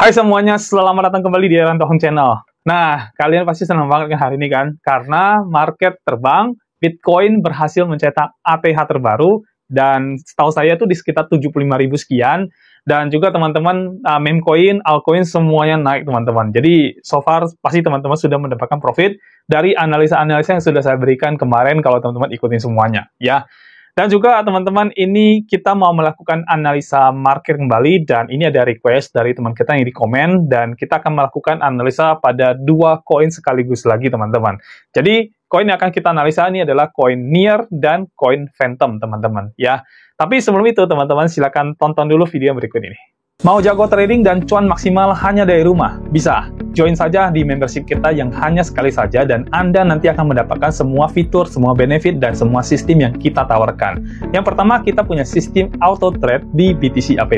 Hai semuanya, selamat datang kembali di Eran Tohon Channel. Nah, kalian pasti senang banget kan hari ini kan? Karena market terbang, Bitcoin berhasil mencetak ATH terbaru, dan setahu saya tuh di sekitar 75.000 sekian, dan juga teman-teman meme coin, altcoin semuanya naik teman-teman. Jadi, so far pasti teman-teman sudah mendapatkan profit dari analisa-analisa yang sudah saya berikan kemarin kalau teman-teman ikutin semuanya, ya. Dan juga teman-teman, ini kita mau melakukan analisa market kembali, dan ini ada request dari teman kita yang di komen, dan kita akan melakukan analisa pada dua koin sekaligus lagi teman-teman. Jadi koin yang akan kita analisa ini adalah koin Near dan koin Phantom teman-teman ya. Tapi sebelum itu teman-teman silakan tonton dulu video berikut ini. Mau jago trading dan cuan maksimal hanya dari rumah? Bisa. Join saja di membership kita yang hanya sekali saja, dan Anda nanti akan mendapatkan semua fitur, semua benefit, dan semua sistem yang kita tawarkan. Yang pertama, kita punya sistem auto trade di BTC App.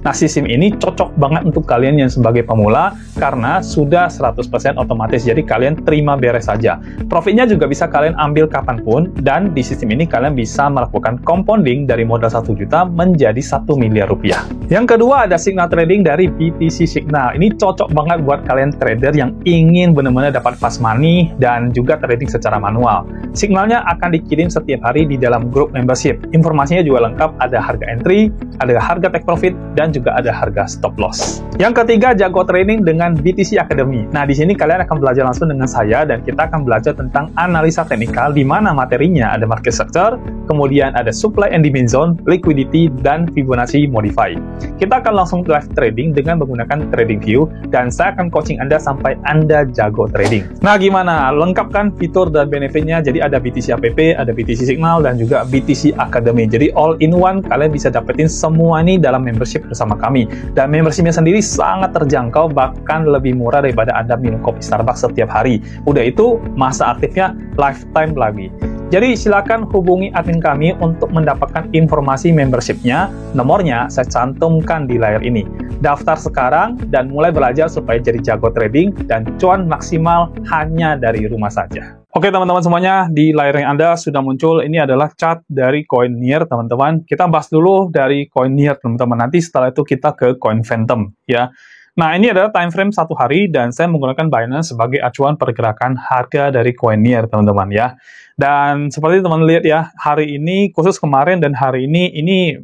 Nah, sistem ini cocok banget untuk kalian yang sebagai pemula karena sudah 100% otomatis, jadi kalian terima beres saja. Profitnya juga bisa kalian ambil kapanpun, dan di sistem ini kalian bisa melakukan compounding dari modal 1 juta menjadi 1 miliar rupiah. Yang kedua, ada signal trading dari BTC Signal. Ini cocok banget buat kalian trader yang ingin benar-benar dapat fast money dan juga trading secara manual. Signalnya akan dikirim setiap hari di dalam grup membership. Informasinya juga lengkap, ada harga entry, ada harga take profit, dan juga ada harga stop loss. Yang ketiga, jago trading dengan BTC Academy. Nah, di sini kalian akan belajar langsung dengan saya, dan kita akan belajar tentang analisa teknikal, di mana materinya ada market structure, kemudian ada supply and demand zone, liquidity, dan Fibonacci modify. Kita akan langsung live trading dengan menggunakan TradingView, dan saya akan coaching Anda sampai Anda jago trading. Nah, gimana? Lengkapkan fitur dan benefitnya. Jadi ada BTC App, ada BTC Signal, dan juga BTC Academy. Jadi all in one, kalian bisa dapetin semua ini dalam membership bersama kami. Dan membershipnya sendiri sangat terjangkau, bahkan lebih murah daripada Anda minum kopi Starbucks setiap hari. Udah itu, masa aktifnya lifetime lagi. Jadi silakan hubungi admin kami untuk mendapatkan informasi membershipnya. Nomornya saya cantumkan di layar ini. Daftar sekarang dan mulai belajar supaya jadi jago trading dan cuan maksimal hanya dari rumah saja. Oke teman-teman semuanya, di layar yang Anda sudah muncul, ini adalah chart dari koin Near teman-teman. Kita bahas dulu dari koin Near teman-teman, nanti setelah itu kita ke koin Phantom ya. Nah, ini adalah time frame 1 hari, dan saya menggunakan Binance sebagai acuan pergerakan harga dari koin Near, teman-teman ya. Dan seperti teman-teman lihat ya, hari ini, khusus kemarin dan hari ini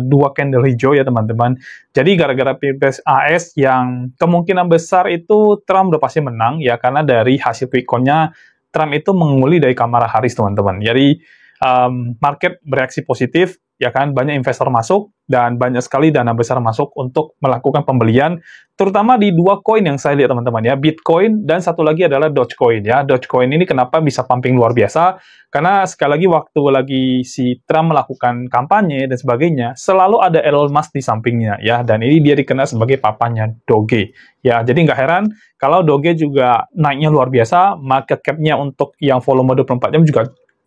dua candle hijau ya, teman-teman. Jadi gara-gara Pilpres AS yang kemungkinan besar itu Trump udah pasti menang ya, karena dari hasil quick count-nya Trump itu mengunguli dari Kamala Harris, teman-teman. Jadi market bereaksi positif, ya kan, banyak investor masuk, dan banyak sekali dana besar masuk untuk melakukan pembelian, terutama di dua koin yang saya lihat teman-teman ya, Bitcoin dan satu lagi adalah Dogecoin ya. Dogecoin ini kenapa bisa pumping luar biasa? Karena sekali lagi waktu lagi si Trump melakukan kampanye dan sebagainya, selalu ada Elon Musk di sampingnya ya, dan ini dia dikenal sebagai papanya Doge ya. Jadi nggak heran kalau Doge juga naiknya luar biasa, market cap-nya untuk yang volume 24 jam juga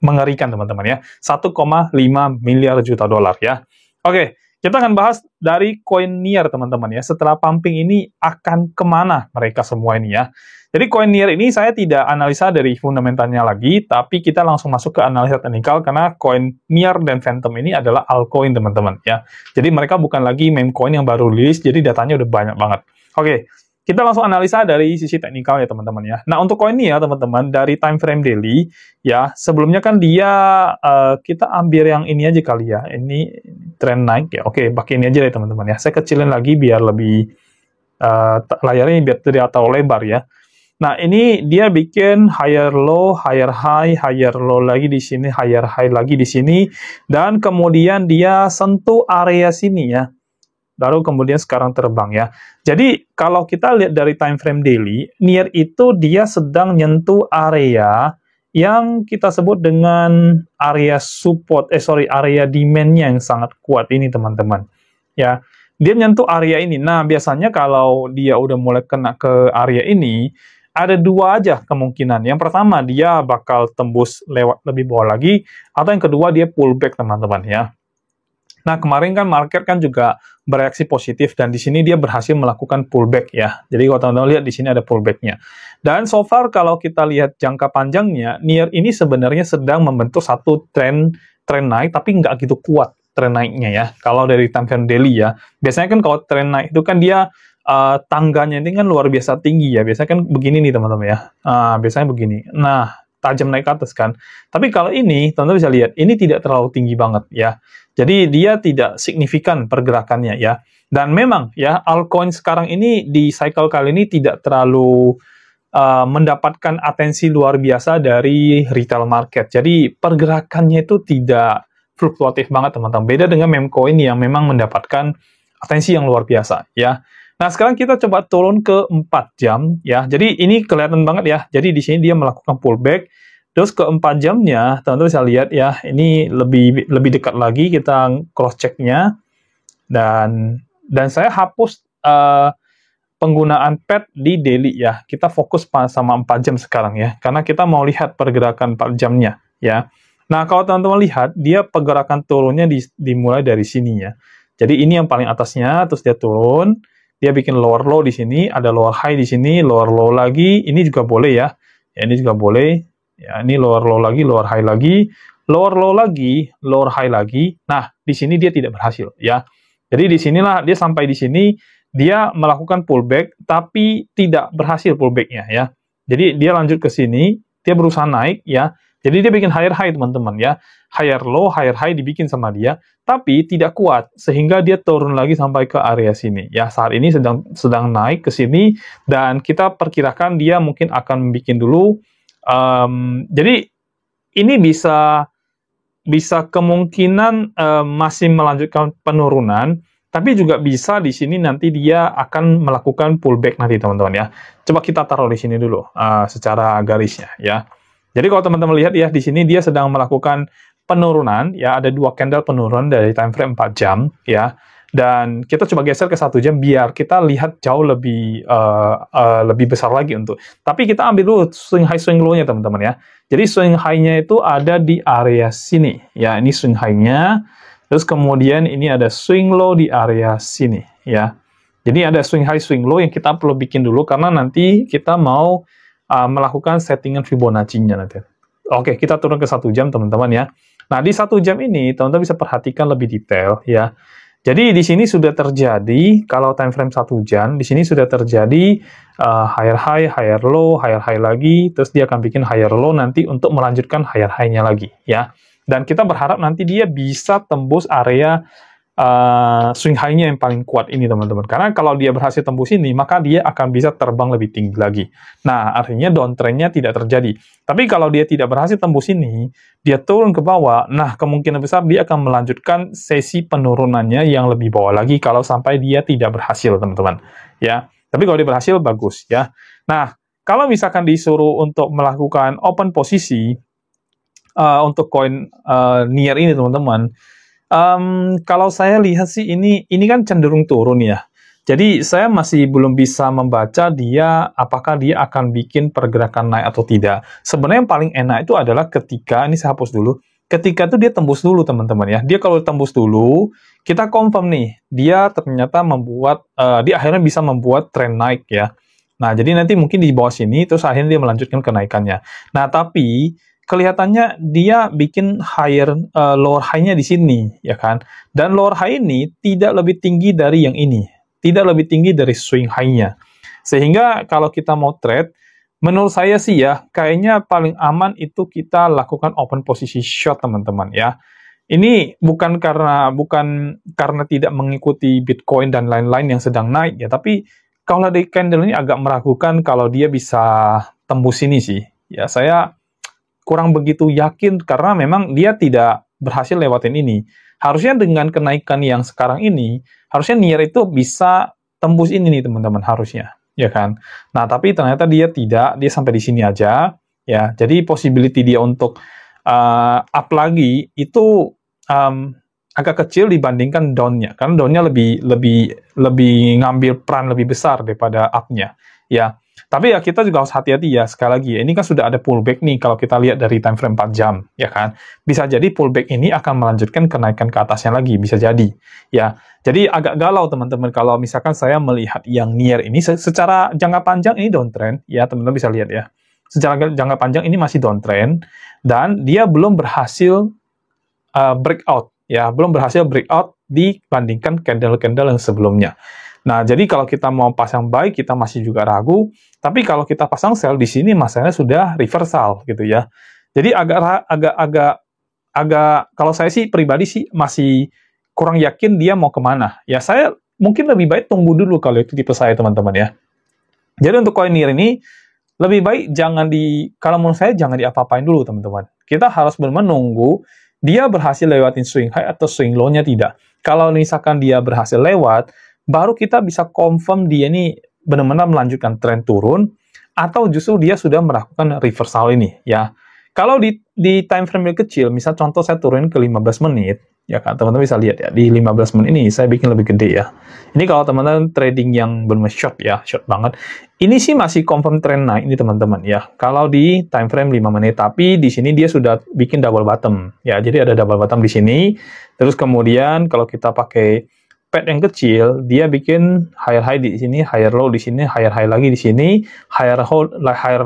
mengerikan teman-teman ya, 1,5 miliar juta dolar ya. Oke, kita akan bahas dari koin Near teman-teman ya. Setelah pumping ini akan kemana mereka semua ini ya. Jadi koin Near ini saya tidak analisa dari fundamentalnya lagi, tapi kita langsung masuk ke analisa teknikal, karena koin Near dan Phantom ini adalah altcoin teman-teman ya. Jadi mereka bukan lagi meme coin yang baru rilis, jadi datanya udah banyak banget. Oke, kita langsung analisa dari sisi teknikal ya teman-teman ya. Nah, untuk koin ini ya teman-teman, dari time frame daily ya, sebelumnya kan dia kita ambil yang ini aja kali ya. Ini trend naik ya. Oke, pakai ini aja deh teman-teman ya. Saya kecilin lagi biar lebih layarnya biar tidak terlalu lebar ya. Nah, ini dia bikin higher low, higher low lagi di sini, higher high lagi di sini, dan kemudian dia sentuh area sini ya. Baru kemudian sekarang terbang ya. Jadi kalau kita lihat dari time frame daily, Near itu dia sedang nyentuh area yang kita sebut dengan area support, area demand-nya yang sangat kuat ini teman-teman. Ya, dia nyentuh area ini. Nah, biasanya kalau dia udah mulai kena ke area ini, ada dua aja kemungkinan. Yang pertama, dia bakal tembus lewat lebih bawah lagi, atau yang kedua dia pullback teman-teman ya. Nah, kemarin kan market kan juga bereaksi positif, dan di sini dia berhasil melakukan pullback ya. Jadi kalau teman-teman lihat di sini ada pullback-nya. Dan so far kalau kita lihat jangka panjangnya, Near ini sebenarnya sedang membentuk satu tren naik, tapi nggak gitu kuat tren naiknya ya. Kalau dari time frame daily ya. Biasanya kan kalau tren naik itu kan dia tangganya ini kan luar biasa tinggi ya. Biasanya kan begini nih teman-teman ya. Biasanya begini. Nah, tajam naik ke atas kan. Tapi kalau ini, teman-teman bisa lihat, ini tidak terlalu tinggi banget ya. Jadi dia tidak signifikan pergerakannya ya. Dan memang ya, altcoin sekarang ini di cycle kali ini tidak terlalu mendapatkan atensi luar biasa dari retail market. Jadi pergerakannya itu tidak fluktuatif banget teman-teman. Beda dengan meme coin yang memang mendapatkan atensi yang luar biasa ya. Nah, sekarang kita coba turun ke 4 jam ya. Jadi ini kelihatan banget ya. Jadi di sini dia melakukan pullback. Terus ke 4 jamnya, teman-teman bisa lihat ya, ini lebih dekat lagi kita cross check-nya. Dan saya hapus penggunaan pad di daily ya. Kita fokus sama 4 jam sekarang ya. Karena kita mau lihat pergerakan 4 jamnya ya. Nah, kalau teman-teman lihat, dia pergerakan turunnya dimulai dari sini ya. Jadi ini yang paling atasnya, terus dia turun. Dia bikin lower low di sini, ada lower high di sini, lower low lagi, ini juga boleh ya. Ya, ini juga boleh. Ya, ini lower low lagi, lower high lagi, lower low lagi, lower high lagi. Nah, di sini dia tidak berhasil ya. Jadi di sinilah dia sampai di sini, dia melakukan pullback, tapi tidak berhasil pullbacknya ya. Jadi dia lanjut ke sini, dia berusaha naik ya. Jadi dia bikin higher high teman-teman ya. Higher low, higher high dibikin sama dia, tapi tidak kuat sehingga dia turun lagi sampai ke area sini. Ya, saat ini sedang naik ke sini dan kita perkirakan dia mungkin akan bikin dulu. Jadi ini bisa kemungkinan masih melanjutkan penurunan, tapi juga bisa di sini nanti dia akan melakukan pullback nanti teman-teman ya. Coba kita taruh di sini dulu secara garisnya ya. Jadi kalau teman-teman lihat ya, di sini dia sedang melakukan penurunan, ya ada 2 candle penurunan dari time frame 4 jam, ya. Dan kita coba geser ke 1 jam biar kita lihat jauh lebih besar lagi untuk. Tapi kita ambil dulu swing high, swing low-nya teman-teman ya. Jadi swing high-nya itu ada di area sini, ya. Ini swing high-nya. Terus kemudian ini ada swing low di area sini, ya. Jadi ada swing high, swing low yang kita perlu bikin dulu karena nanti kita mau melakukan settingan Fibonacci-nya nanti. Oke, kita turun ke 1 jam teman-teman ya. Nah, di 1 jam ini teman-teman bisa perhatikan lebih detail ya. Jadi di sini sudah terjadi, kalau time frame 1 jam, di sini sudah terjadi higher high, higher low, higher high lagi, terus dia akan bikin higher low nanti untuk melanjutkan higher high-nya lagi ya. Dan kita berharap nanti dia bisa tembus area swing high-nya yang paling kuat ini teman-teman. Karena kalau dia berhasil tembus ini, maka dia akan bisa terbang lebih tinggi lagi. Nah, artinya downtrend-nya tidak terjadi. Tapi kalau dia tidak berhasil tembus ini, dia turun ke bawah, nah kemungkinan besar dia akan melanjutkan sesi penurunannya yang lebih bawah lagi kalau sampai dia tidak berhasil teman-teman. Ya, tapi kalau dia berhasil, bagus ya. Nah, kalau misalkan disuruh untuk melakukan open posisi untuk koin NIR ini teman-teman, kalau saya lihat sih ini kan cenderung turun ya. Jadi saya masih belum bisa membaca apakah dia akan bikin pergerakan naik atau tidak. Sebenarnya yang paling enak itu adalah ketika, ini saya hapus dulu, ketika itu dia tembus dulu teman-teman ya. Dia kalau tembus dulu, kita confirm nih, dia ternyata dia akhirnya bisa membuat tren naik ya. Nah, jadi nanti mungkin di bawah sini, terus akhirnya dia melanjutkan kenaikannya. Nah, tapi kelihatannya dia bikin lower high-nya di sini, ya kan? Dan lower high ini tidak lebih tinggi dari yang ini, tidak lebih tinggi dari swing high-nya. Sehingga kalau kita mau trade, menurut saya sih ya, kayaknya paling aman itu kita lakukan open posisi short teman-teman ya. Ini bukan karena tidak mengikuti Bitcoin dan lain-lain yang sedang naik ya, tapi kalau di candle ini agak meragukan kalau dia bisa tembus ini sih. Ya, saya kurang begitu yakin karena memang dia tidak berhasil lewatin ini. Harusnya dengan kenaikan yang sekarang ini, harusnya NIR itu bisa tembus ini nih teman-teman, harusnya, ya kan? Nah, tapi ternyata dia tidak, dia sampai di sini aja, ya. Jadi possibility dia untuk up lagi itu agak kecil dibandingkan down-nya, karena down-nya lebih ngambil peran lebih besar daripada up-nya, ya. Tapi ya kita juga harus hati-hati ya, sekali lagi, ini kan sudah ada pullback nih kalau kita lihat dari time frame 4 jam, ya kan? Bisa jadi pullback ini akan melanjutkan kenaikan ke atasnya lagi, bisa jadi. Ya, jadi agak galau teman-teman kalau misalkan saya melihat yang NIR ini secara jangka panjang ini downtrend, ya teman-teman bisa lihat ya. Secara jangka panjang ini masih downtrend, dan dia belum berhasil breakout, ya, belum berhasil breakout dibandingkan candle-candle yang sebelumnya. Nah, jadi kalau kita mau pasang buy, kita masih juga ragu. Tapi kalau kita pasang sell di sini, masalahnya sudah reversal gitu ya. Jadi agak kalau saya sih pribadi sih masih kurang yakin dia mau kemana. Ya saya mungkin lebih baik tunggu dulu kalau itu tipe saya teman-teman ya. Jadi untuk koin NIR ini lebih baik kalau menurut saya jangan diapa-apain dulu teman-teman. Kita harus menunggu dia berhasil lewatin swing high atau swing low-nya tidak. Kalau misalkan dia berhasil lewat, baru kita bisa confirm dia ini benar-benar melanjutkan tren turun atau justru dia sudah melakukan reversal ini ya. Kalau di time frame yang kecil, misal contoh saya turun ke 15 menit, ya kan teman-teman bisa lihat ya, di 15 menit ini saya bikin lebih gede ya. Ini kalau teman-teman trading yang benar short ya, short banget. Ini sih masih confirm trend naik ini teman-teman ya. Kalau di time frame 5 menit, tapi di sini dia sudah bikin double bottom ya. Jadi ada double bottom di sini. Terus kemudian kalau kita pakai pad yang kecil, dia bikin higher high di sini, higher low di sini, higher high lagi di sini, higher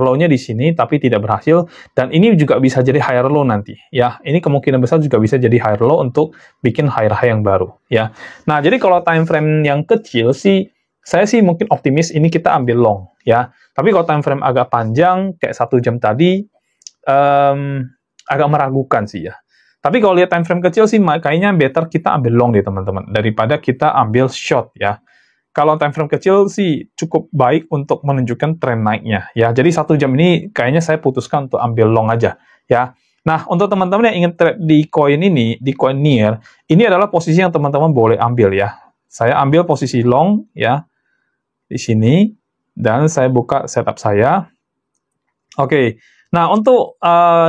low-nya di sini, tapi tidak berhasil. Dan ini juga bisa jadi higher low nanti, ya. Ini kemungkinan besar juga bisa jadi higher low untuk bikin higher high yang baru, ya. Nah, jadi kalau time frame yang kecil sih, saya sih mungkin optimis ini kita ambil long, ya. Tapi kalau time frame agak panjang, kayak 1 jam tadi, agak meragukan sih, ya. Tapi kalau lihat time frame kecil sih, kayaknya better kita ambil long deh teman-teman, daripada kita ambil short ya. Kalau time frame kecil sih cukup baik untuk menunjukkan tren naiknya ya. Jadi 1 jam ini kayaknya saya putuskan untuk ambil long aja ya. Nah, untuk teman-teman yang ingin trade di koin ini, di koin NIR, ini adalah posisi yang teman-teman boleh ambil ya. Saya ambil posisi long ya, di sini, dan saya buka setup saya. Oke. Nah, untuk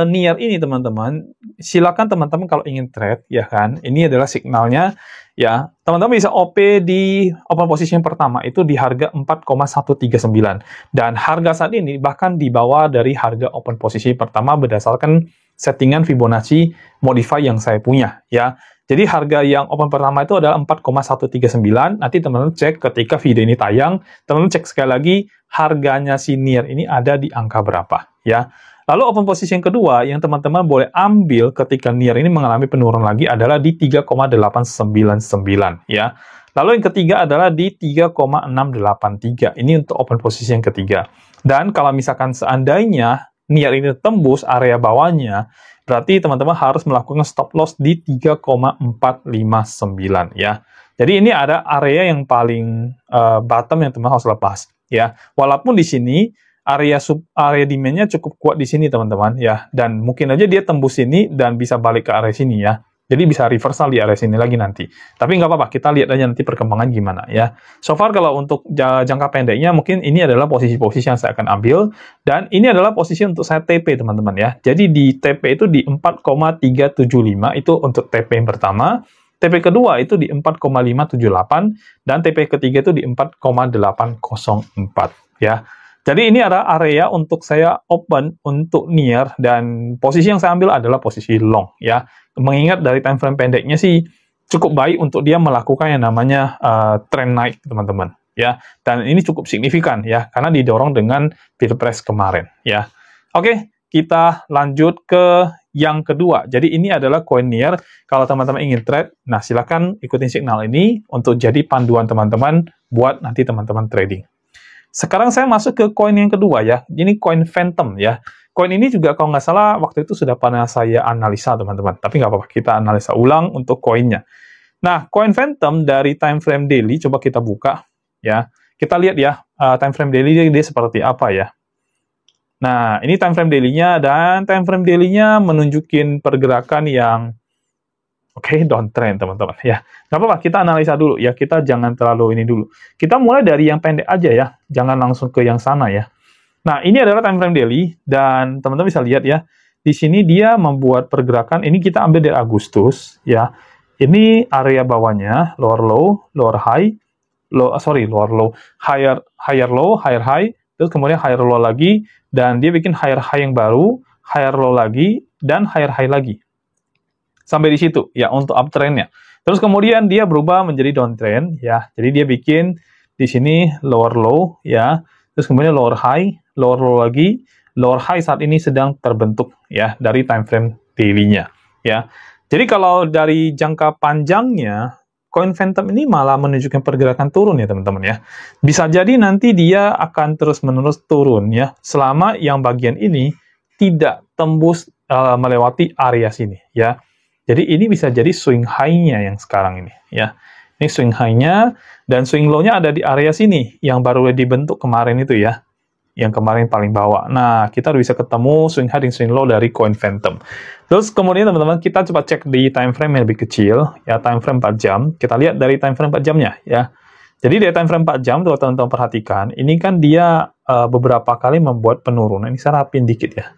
NIR ini teman-teman, silakan teman-teman kalau ingin trade, ya kan, ini adalah signalnya, ya, teman-teman bisa OP di open position pertama, itu di harga 4,139. Dan harga saat ini bahkan di bawah dari harga open posisi pertama berdasarkan settingan Fibonacci modify yang saya punya, ya. Jadi harga yang open pertama itu adalah 4,139, nanti teman-teman cek ketika video ini tayang, teman-teman cek sekali lagi, harganya si NIR ini ada di angka berapa, ya. Lalu open position kedua yang teman-teman boleh ambil ketika NIR ini mengalami penurunan lagi adalah di 3,899 ya. Lalu yang ketiga adalah di 3,683. Ini untuk open position yang ketiga. Dan kalau misalkan seandainya NIR ini tembus area bawahnya, berarti teman-teman harus melakukan stop loss di 3,459 ya. Jadi ini ada area yang paling bottom yang teman-teman harus lepas ya. Walaupun di sini area demand-nya cukup kuat di sini teman-teman ya, dan mungkin aja dia tembus sini dan bisa balik ke area sini ya, jadi bisa reversal di area sini lagi nanti. Tapi nggak apa-apa, kita lihat aja nanti perkembangan gimana ya. So far kalau untuk jangka pendeknya mungkin ini adalah posisi-posisi yang saya akan ambil, dan ini adalah posisi untuk saya TP teman-teman ya. Jadi di TP itu di 4,375 itu untuk TP yang pertama. TP kedua itu di 4,578 dan TP ketiga itu di 4,804 ya. Jadi ini adalah area untuk saya open untuk NIR, dan posisi yang saya ambil adalah posisi long ya. Mengingat dari time frame pendeknya sih cukup baik untuk dia melakukan yang namanya trend naik teman-teman ya. Dan ini cukup signifikan ya karena didorong dengan Pilpres kemarin ya. Oke, kita lanjut ke yang kedua. Jadi ini adalah koin NIR. Kalau teman-teman ingin trade, nah silakan ikutin signal ini untuk jadi panduan teman-teman buat nanti teman-teman trading. Sekarang saya masuk ke koin yang kedua ya. Ini koin Phantom ya. Koin ini juga kalau nggak salah waktu itu sudah pernah saya analisa teman-teman. Tapi nggak apa-apa, kita analisa ulang untuk koinnya. Nah, koin Phantom dari time frame daily, coba kita buka ya. Kita lihat ya, time frame daily dia seperti apa ya. Nah, ini time frame daily-nya, dan time frame daily-nya menunjukin pergerakan yang downtrend teman-teman ya. Nggak apa-apa, kita analisa dulu ya, kita jangan terlalu ini dulu. Kita mulai dari yang pendek aja ya, jangan langsung ke yang sana ya. Nah, ini adalah time frame daily, dan teman-teman bisa lihat ya, di sini dia membuat pergerakan, ini kita ambil dari Agustus ya. Ini area bawahnya, lower low, lower high, lower low, higher low, higher high, terus kemudian higher low lagi, dan dia bikin higher high yang baru, higher low lagi, dan higher high lagi. Sampai di situ ya untuk uptrendnya. Terus kemudian dia berubah menjadi downtrend ya. Jadi dia bikin di sini lower low ya. Terus kemudian lower high, lower low lagi. Lower high saat ini sedang terbentuk ya dari time frame daily-nya ya. Jadi kalau dari jangka panjangnya koin Phantom ini malah menunjukkan pergerakan turun ya teman-teman ya. Bisa jadi nanti dia akan terus-menerus turun ya, selama yang bagian ini tidak tembus melewati area sini ya. Jadi ini bisa jadi swing high-nya yang sekarang ini ya. Ini swing high-nya, dan swing low-nya ada di area sini yang baru dibentuk kemarin itu ya. Yang kemarin paling bawah. Nah, kita bisa ketemu swing high dan swing low dari koin Phantom. Terus kemudian teman-teman, kita coba cek di time frame yang lebih kecil, ya time frame 4 jam. Kita lihat dari time frame 4 jamnya, ya. Jadi dari time frame 4 jam, tuh teman-teman perhatikan, ini kan dia beberapa kali membuat penurunan. Ini saya rapin dikit ya.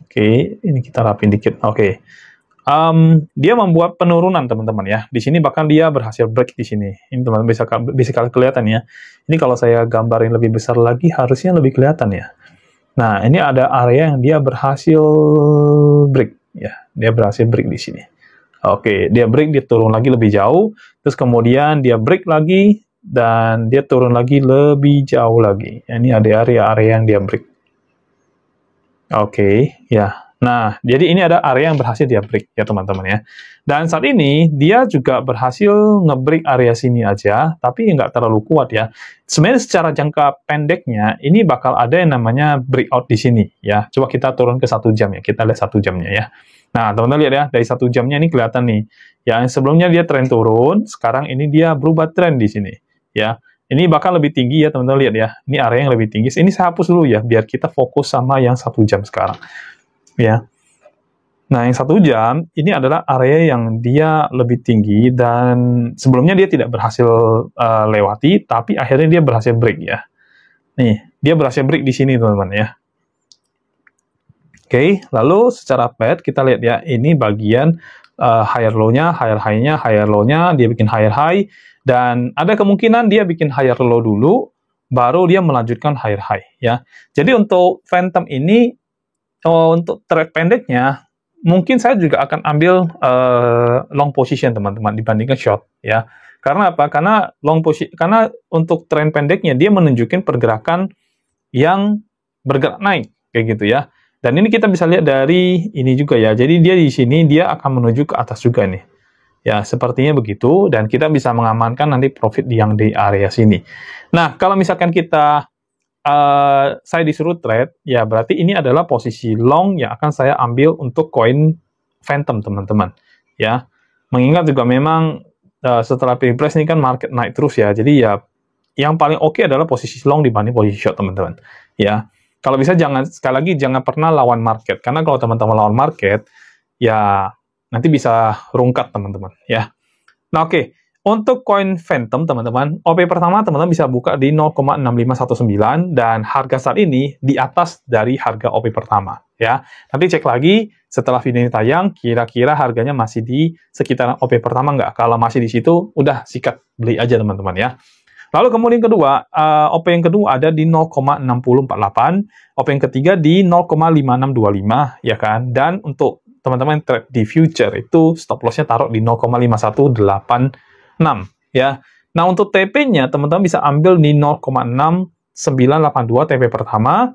Oke, ini kita rapin dikit. Oke. Dia membuat penurunan teman-teman ya. Di sini bahkan dia berhasil break di sini. Ini teman-teman bisa kelihatan ya. Ini kalau saya gambarin lebih besar lagi harusnya lebih kelihatan ya. Nah, ini ada area yang dia berhasil break ya. Dia berhasil break di sini. Oke, dia break, dia turun lagi lebih jauh, terus kemudian dia break lagi dan dia turun lagi lebih jauh lagi. Ini ada area-area yang dia break. Oke, ya. Nah, jadi ini ada area yang berhasil dia break ya teman-teman ya. Dan saat ini dia juga berhasil nge-break area sini aja, tapi nggak terlalu kuat ya. Sebenarnya secara jangka pendeknya, ini bakal ada yang namanya breakout di sini ya. Coba kita turun ke 1 jam ya, kita lihat 1 jamnya ya. Nah, teman-teman lihat ya, dari 1 jamnya ini kelihatan nih. Ya, sebelumnya dia tren turun, sekarang ini dia berubah tren di sini ya. Ini bahkan lebih tinggi ya teman-teman lihat ya. Ini area yang lebih tinggi. Ini saya hapus dulu ya, biar kita fokus sama yang 1 jam sekarang. Ya. Nah, yang 1 jam ini adalah area yang dia lebih tinggi dan sebelumnya dia tidak berhasil lewati, tapi akhirnya dia berhasil break ya. Nih, dia berhasil break di sini teman-teman ya. Oke, lalu secara path kita lihat ya, ini bagian higher low-nya, higher high-nya, higher low-nya, dia bikin higher high, dan ada kemungkinan dia bikin higher low dulu, baru dia melanjutkan higher high ya. Jadi untuk Phantom ini, untuk trade pendeknya, mungkin saya juga akan ambil long position teman-teman dibandingkan short ya. Karena apa? Karena untuk tren pendeknya dia menunjukkan pergerakan yang bergerak naik kayak gitu ya. Dan ini kita bisa lihat dari ini juga ya. Jadi dia di sini dia akan menuju ke atas juga nih. Ya, sepertinya begitu, dan kita bisa mengamankan nanti profit yang di area sini. Nah, kalau misalkan kita saya disuruh trade, ya berarti ini adalah posisi long yang akan saya ambil untuk koin Phantom, teman-teman. Ya, mengingat juga memang setelah pilpres ini kan market naik terus ya, jadi ya yang paling oke adalah posisi long dibanding posisi short, teman-teman. Ya, kalau bisa sekali lagi jangan pernah lawan market, karena kalau teman-teman lawan market, ya nanti bisa rungkat, teman-teman. Ya, nah oke. Untuk koin Phantom, teman-teman, OP pertama teman-teman bisa buka di 0,6519 dan harga saat ini di atas dari harga OP pertama ya. Nanti cek lagi setelah video ini tayang, kira-kira harganya masih di sekitaran OP pertama nggak? Kalau masih di situ, udah sikat beli aja teman-teman ya. Lalu kemudian kedua, OP yang kedua ada di 0,6048, OP yang ketiga di 0,5625 ya kan. Dan untuk teman-teman trade di future itu stop loss-nya taruh di 0,5186 ya. Nah, untuk TP-nya teman-teman bisa ambil di 0,6982 TP pertama,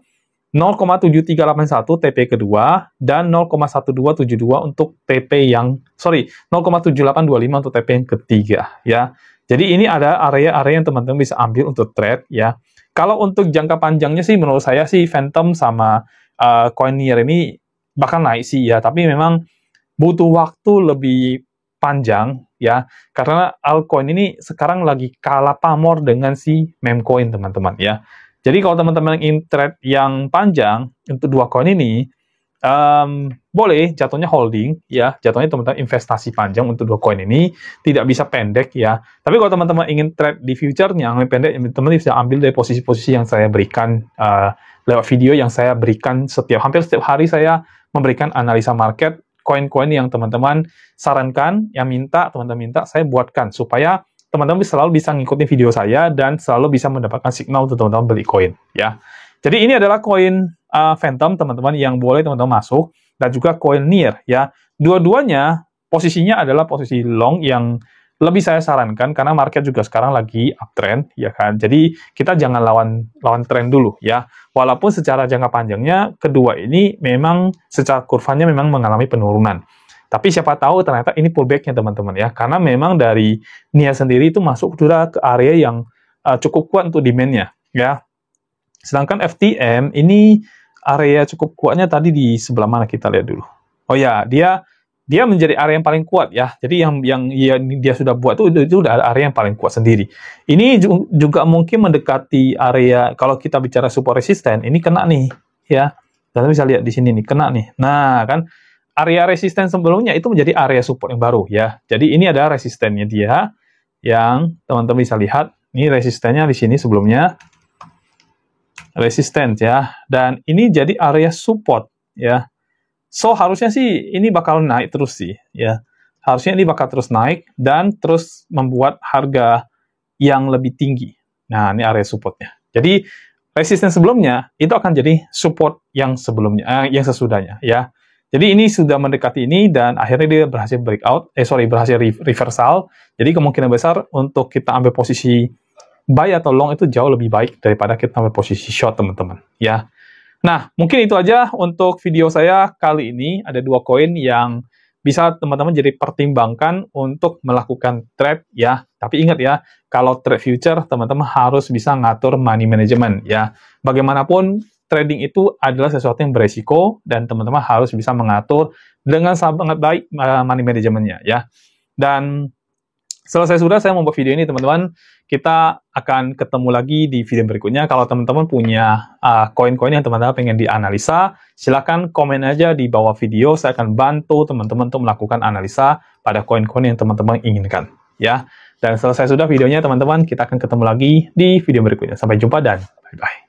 0,7381 TP kedua, dan 0,1272 untuk TP 0,7825 untuk TP yang ketiga ya. Jadi ini ada area-area yang teman-teman bisa ambil untuk trade ya. Kalau untuk jangka panjangnya sih menurut saya sih Phantom sama koin Near ini bakal naik sih ya, tapi memang butuh waktu lebih panjang ya, karena altcoin ini sekarang lagi kalah pamor dengan si meme coin teman-teman ya. Jadi kalau teman-teman ingin trade yang panjang untuk dua koin ini, boleh jatuhnya holding ya, jatuhnya teman-teman investasi panjang untuk dua koin ini, tidak bisa pendek ya. Tapi kalau teman-teman ingin trade di future-nya yang pendek, teman-teman bisa ambil dari posisi-posisi yang saya berikan lewat video yang saya berikan hampir setiap hari. Saya memberikan analisa market koin-koin yang teman-teman sarankan, yang teman-teman minta saya buatkan supaya teman-teman selalu bisa ngikutin video saya dan selalu bisa mendapatkan signal untuk teman-teman beli koin ya. Jadi ini adalah koin Phantom teman-teman yang boleh teman-teman masuk, dan juga koin Near ya. Dua-duanya posisinya adalah posisi long yang lebih saya sarankan karena market juga sekarang lagi uptrend ya kan. Jadi kita jangan lawan tren dulu ya. Walaupun secara jangka panjangnya kedua ini memang secara kurvanya memang mengalami penurunan. Tapi siapa tahu ternyata ini pullback-nya teman-teman ya, karena memang dari NIA sendiri itu masuk sudah ke area yang cukup kuat untuk demand-nya ya. Sedangkan FTM ini area cukup kuatnya tadi di sebelah mana, kita lihat dulu. Oh ya, dia menjadi area yang paling kuat ya. Jadi yang dia sudah buat itu udah area yang paling kuat sendiri. Ini juga mungkin mendekati area, kalau kita bicara support resisten, ini kena nih ya. Kita bisa lihat di sini nih, kena nih. Nah, kan area resisten sebelumnya itu menjadi area support yang baru ya. Jadi ini ada resistennya dia yang teman-teman bisa lihat. Ini resistennya di sini sebelumnya. Resisten ya, dan ini jadi area support ya. So harusnya sih ini bakal naik terus sih ya. Harusnya ini bakal terus naik dan terus membuat harga yang lebih tinggi. Nah, ini area supportnya. Jadi resisten sebelumnya itu akan jadi support yang sebelumnya, yang sesudahnya ya. Jadi ini sudah mendekati ini dan akhirnya dia berhasil breakout, berhasil reversal. Jadi kemungkinan besar untuk kita ambil posisi buy atau long itu jauh lebih baik daripada kita ambil posisi short, teman-teman ya. Nah, mungkin itu aja untuk video saya kali ini. Ada 2 koin yang bisa teman-teman jadi pertimbangkan untuk melakukan trade ya. Tapi ingat ya, kalau trade future teman-teman harus bisa ngatur money management ya. Bagaimanapun trading itu adalah sesuatu yang beresiko dan teman-teman harus bisa mengatur dengan sangat baik money managementnya ya. Dan selesai sudah saya membuat video ini, teman-teman. Kita akan ketemu lagi di video berikutnya. Kalau teman-teman punya koin-koin yang teman-teman pengen dianalisa, silakan komen aja di bawah video. Saya akan bantu teman-teman untuk melakukan analisa pada koin-koin yang teman-teman inginkan. Ya. Dan selesai sudah videonya, teman-teman. Kita akan ketemu lagi di video berikutnya. Sampai jumpa dan bye-bye.